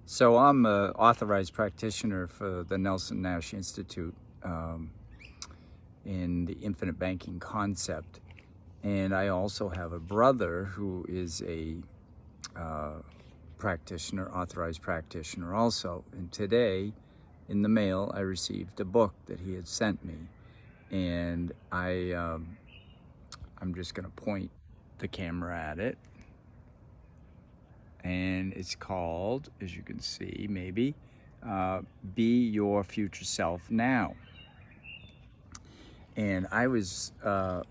So I'm an authorized practitioner for the Nelson Nash Institute in the infinite banking concept. And I also have a brother who is a practitioner, authorized practitioner also. And today in the mail, I received a book that he had sent me. And I'm just going to point the camera at it. And it's called, as you can see, maybe, Be Your Future Self Now. And I was,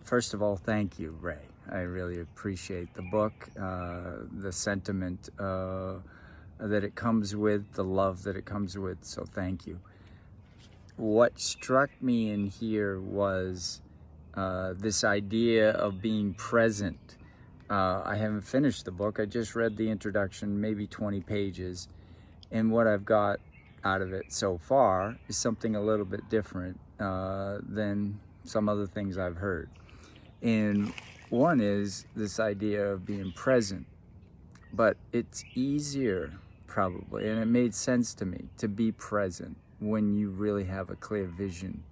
first of all, thank you, Ray. I really appreciate the book, the sentiment that it comes with, the love that it comes with, so thank you. What struck me in here was this idea of being present. I haven't finished the book. I just read the introduction, maybe 20 pages. And what I've got out of it so far is something a little bit different than some other things I've heard. And one is this idea of being present. But it's easier, probably, and it made sense to me, to be present when you really have a clear vision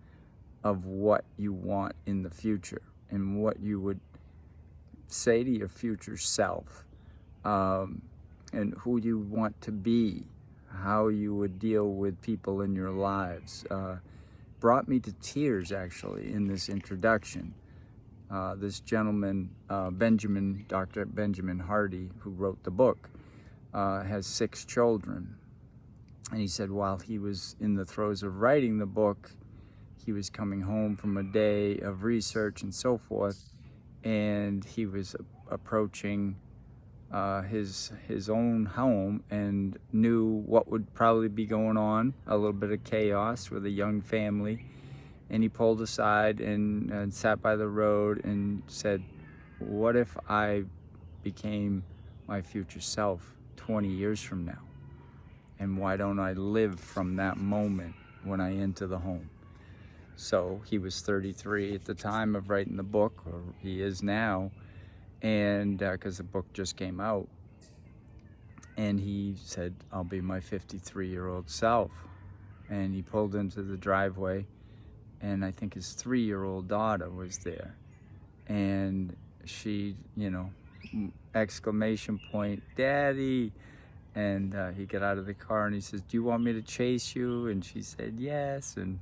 of what you want in the future and what you would say to your future self, and who you want to be, how you would deal with people in your lives. Brought me to tears, actually, in this introduction. This gentleman, Dr. Benjamin Hardy, who wrote the book, has 6 children. And he said while he was in the throes of writing the book, he was coming home from a day of research and so forth, and he was approaching his own home and knew what would probably be going on, a little bit of chaos with a young family. And he pulled aside and sat by the road and said, what if I became my future self 20 years from now? And why don't I live from that moment when I enter the home? So he was 33 at the time of writing the book, or he is now, and because the book just came out. And he said, I'll be my 53-year-old self. And he pulled into the driveway, and I think his 3-year-old daughter was there. And she, exclamation point, Daddy. And he got out of the car and he says, do you want me to chase you? And she said, yes. And,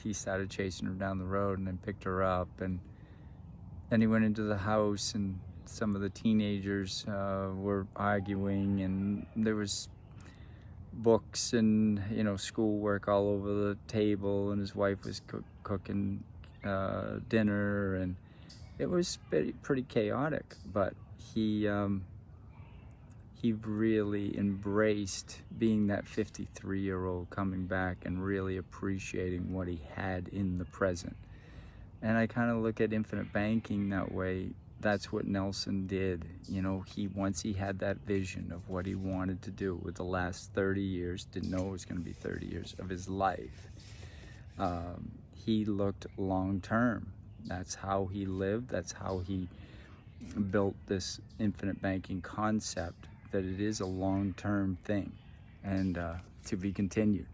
he started chasing her down the road and then picked her up. And then he went into the house, and some of the teenagers were arguing, and there was books and schoolwork all over the table, and his wife was cooking dinner, and it was pretty chaotic. But he really embraced being that 53-year-old, coming back and really appreciating what he had in the present. And I kind of look at infinite banking that way. That's what Nelson did. Once he had that vision of what he wanted to do with the last 30 years, didn't know it was going to be 30 years of his life. He looked long term. That's how he lived. That's how he built this infinite banking concept, that it is a long-term thing, and to be continued.